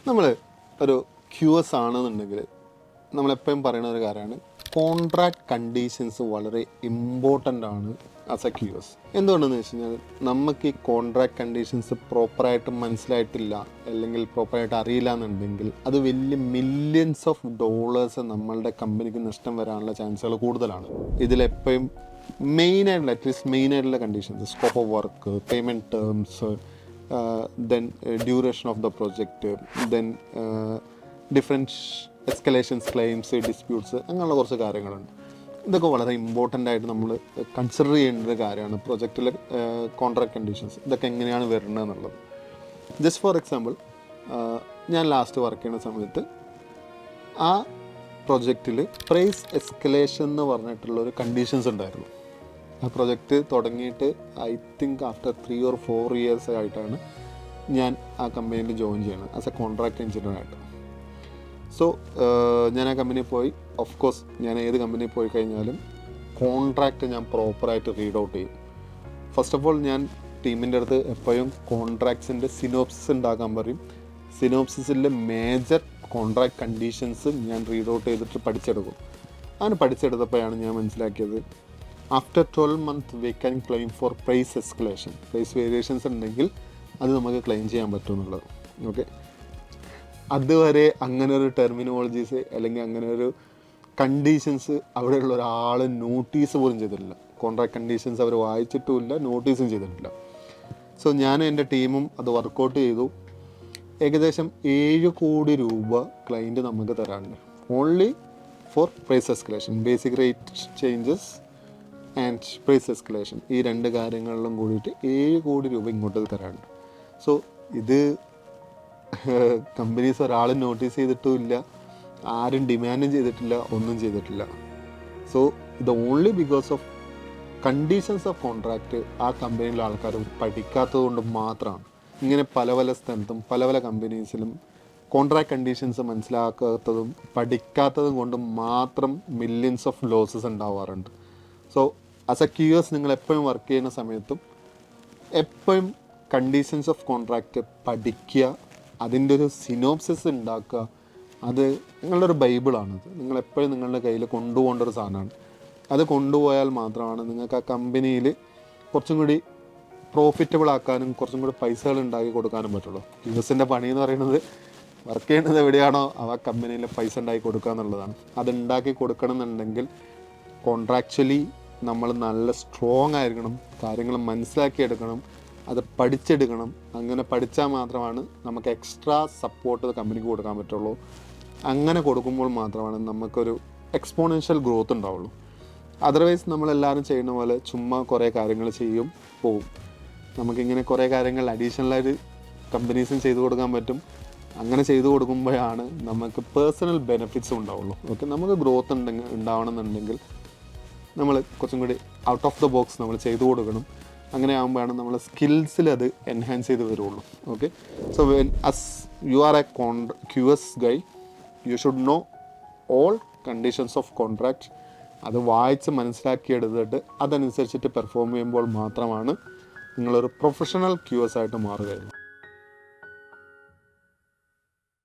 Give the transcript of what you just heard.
നമ്മൾ ഒരു ക്യൂഎസ് ആണെന്നുണ്ടെങ്കിൽ നമ്മളെപ്പോഴും പറയുന്ന ഒരു കാര്യമാണ്, കോൺട്രാക്ട് കണ്ടീഷൻസ് വളരെ ഇമ്പോർട്ടൻ്റ് ആണ് ആസ് എ ക്യൂഎസ്. എന്തുകൊണ്ടെന്ന് വെച്ച് കഴിഞ്ഞാൽ നമുക്ക് ഈ കോൺട്രാക്ട് കണ്ടീഷൻസ് പ്രോപ്പറായിട്ട് മനസ്സിലായിട്ടില്ല അല്ലെങ്കിൽ പ്രോപ്പറായിട്ട് അറിയില്ല എന്നുണ്ടെങ്കിൽ അത് വലിയ മില്യൺസ് ഓഫ് ഡോളേഴ്സ് നമ്മളുടെ കമ്പനിക്ക് നഷ്ടം വരാനുള്ള ചാൻസുകൾ കൂടുതലാണ്. ഇതിലെപ്പോഴും മെയിനായിട്ടുള്ള അറ്റ്ലീസ്റ്റ് മെയിനായിട്ടുള്ള conditions, scope of work, payment terms, then duration of the project, then different escalations, claims, disputes, അങ്ങനെയുള്ള കുറച്ച് കാര്യങ്ങളുണ്ട്. ഇതൊക്കെ വളരെ ഇമ്പോർട്ടൻ്റ് ആയിട്ട് നമ്മൾ കൺസിഡർ ചെയ്യേണ്ട ഒരു കാര്യമാണ് പ്രൊജക്റ്റിലെ കോൺട്രാക്ട് കണ്ടീഷൻസ്. ഇതൊക്കെ എങ്ങനെയാണ് വരുന്നത് എന്നുള്ളത്. ജസ്റ്റ് ഫോർ എക്സാമ്പിൾ, ഞാൻ ലാസ്റ്റ് വർക്ക് ചെയ്യുന്ന സമയത്ത് ആ പ്രൊജക്റ്റിൽ പ്രൈസ് എസ്കലേഷൻ എന്ന് പറഞ്ഞിട്ടുള്ളൊരു കണ്ടീഷൻസ് ഉണ്ടായിരുന്നു. ആ പ്രൊജക്റ്റ് തുടങ്ങിയിട്ട് I think after 3 or 4 years ആയിട്ടാണ് ഞാൻ ആ കമ്പനിയിൽ ജോയിൻ ചെയ്യുന്നത് ആസ് എ കോൺട്രാക്ട് എഞ്ചിനീയറായിട്ട്. സോ ഞാൻ ആ കമ്പനിയിൽ പോയി. ഓഫ് കോഴ്സ് ഞാൻ ഏത് കമ്പനിയിൽ പോയി കഴിഞ്ഞാലും കോൺട്രാക്റ്റ് ഞാൻ പ്രോപ്പറായിട്ട് റീഡ് ഔട്ട് ചെയ്യും. ഫസ്റ്റ് ഓഫ് ഓൾ ഞാൻ ടീമിൻ്റെ അടുത്ത് എപ്പോഴും കോൺട്രാക്ട്സിൻ്റെ സിനോപ്സിസ് ഉണ്ടാക്കാൻ പറയും. സിനോപ്സിസിലെ മേജർ കോൺട്രാക്ട് കണ്ടീഷൻസ് ഞാൻ റീഡ് ഔട്ട് ചെയ്തിട്ട് പഠിച്ചെടുക്കും. അങ്ങനെ പഠിച്ചെടുത്തപ്പോഴാണ് ഞാൻ മനസ്സിലാക്കിയത്, after 12 months we can claim for price escalation. Price variations ഉണ്ടെങ്കിൽ അത് നമുക്ക് ക്ലെയിം ചെയ്യാൻ പറ്റും എന്നുള്ളത്. ഓക്കെ, അതുവരെ അങ്ങനെ ഒരു ടെർമിനോളജീസ് അല്ലെങ്കിൽ അങ്ങനെ ഒരു കണ്ടീഷൻസ് അവിടെയുള്ള ഒരാൾ നോട്ടീസ് പോലും ചെയ്തിട്ടില്ല. കോൺട്രാക്ട് കണ്ടീഷൻസ് അവർ വായിച്ചിട്ടുമില്ല, നോട്ടീസും ചെയ്തിട്ടില്ല. സോ ഞാനും എൻ്റെ ടീമും അത് വർക്കൗട്ട് ചെയ്തു. ഏകദേശം 7 കോടി രൂപ ക്ലയൻറ്റ് നമുക്ക് തരാറുണ്ട്, only for price escalation. Basic rate changes and price escalation, ഈ 2 കാര്യങ്ങളിലും കൂടിയിട്ട് 7 കോടി രൂപ ഇങ്ങോട്ട് തരാറുണ്ട്. സോ ഇത് കമ്പനീസ് ഒരാളും നോട്ടീസ് ചെയ്തിട്ടുമില്ല, ആരും ഡിമാൻഡും ചെയ്തിട്ടില്ല, ഒന്നും ചെയ്തിട്ടില്ല. സോ ഇത് only because of conditions of contract ആ കമ്പനിയിലെ ആൾക്കാർ പഠിക്കാത്തത് കൊണ്ട് മാത്രമാണ്. ഇങ്ങനെ പല പല സ്ഥലത്തും പല പല കമ്പനീസിലും കോൺട്രാക്ട് കണ്ടീഷൻസ് മനസ്സിലാക്കാത്തതും പഠിക്കാത്തതും കൊണ്ട് മാത്രം മില്യൺസ് ഓഫ് ലോസസ് ഉണ്ടാവാറുണ്ട്. സോ ആസ് എ ക്യൂഎസ് നിങ്ങൾ എപ്പോഴും വർക്ക് ചെയ്യുന്ന സമയത്തും എപ്പോഴും കണ്ടീഷൻസ് ഓഫ് കോൺട്രാക്റ്റ് പഠിക്കുക, അതിൻ്റെ ഒരു സിനോപ്സിസ് ഉണ്ടാക്കുക. അത് നിങ്ങളുടെ ഒരു ബൈബിളാണത്. നിങ്ങളെപ്പോഴും നിങ്ങളുടെ കയ്യിൽ കൊണ്ടുപോകേണ്ട ഒരു സാധനമാണ്. അത് കൊണ്ടുപോയാൽ മാത്രമാണ് നിങ്ങൾക്ക് ആ കമ്പനിയിൽ കുറച്ചും കൂടി പ്രോഫിറ്റബിൾ ആക്കാനും കുറച്ചും കൂടി പൈസകൾ ഉണ്ടാക്കി കൊടുക്കാനും പറ്റുള്ളൂ. ക്യൂഎസിൻ്റെ പണി എന്ന് പറയുന്നത് വർക്ക് ചെയ്യുന്നത് എവിടെയാണോ ആ കമ്പനിയിൽ പൈസ ഉണ്ടാക്കി കൊടുക്കുക എന്നുള്ളതാണ്. അത് ഉണ്ടാക്കി കൊടുക്കണം എന്നുണ്ടെങ്കിൽ കോൺട്രാക്ച്വലി നമ്മൾ നല്ല സ്ട്രോങ് ആയിരിക്കണം, കാര്യങ്ങൾ മനസ്സിലാക്കിയെടുക്കണം, അത് പഠിച്ചെടുക്കണം. അങ്ങനെ പഠിച്ചാൽ മാത്രമാണ് നമുക്ക് എക്സ്ട്രാ സപ്പോർട്ട് കമ്പനിക്ക് കൊടുക്കാൻ പറ്റുള്ളൂ. അങ്ങനെ കൊടുക്കുമ്പോൾ മാത്രമാണ് നമുക്കൊരു എക്സ്പോണൻഷ്യൽ ഗ്രോത്ത് ഉണ്ടാവുള്ളൂ. അതർവൈസ് നമ്മളെല്ലാവരും ചെയ്യുന്ന പോലെ ചുമ്മാ കുറേ കാര്യങ്ങൾ ചെയ്യും പോവും. നമുക്കിങ്ങനെ കുറേ കാര്യങ്ങൾ അഡീഷണലായിട്ട് കമ്പനീസും ചെയ്തു കൊടുക്കാൻ പറ്റും. അങ്ങനെ ചെയ്തു കൊടുക്കുമ്പോഴാണ് നമുക്ക് പേഴ്സണൽ ബെനിഫിറ്റ്സും ഉണ്ടാവുള്ളൂ. ഓക്കെ, നമുക്ക് ഗ്രോത്ത് ഉണ്ടാവണമെന്നുണ്ടെങ്കിൽ നമ്മൾ കുറച്ചും കൂടി ഔട്ട് ഓഫ് ദ ബോക്സ് നമ്മൾ ചെയ്തു കൊടുക്കണം. അങ്ങനെ ആകുമ്പോഴാണ് നമ്മൾ സ്കിൽസിൽ അത് എൻഹാൻസ് ചെയ്ത് വരുള്ളൂ. Okay, so when as you are a QS guy, you should know all conditions of contract. അത് വായിച്ച് മനസ്സിലാക്കിയെടുത്തിട്ട് അതനുസരിച്ചിട്ട് പെർഫോം ചെയ്യുമ്പോൾ മാത്രമാണ് നിങ്ങളൊരു പ്രൊഫഷണൽ ക്യൂഎസ് ആയിട്ട് മാറുകയുള്ളൂ.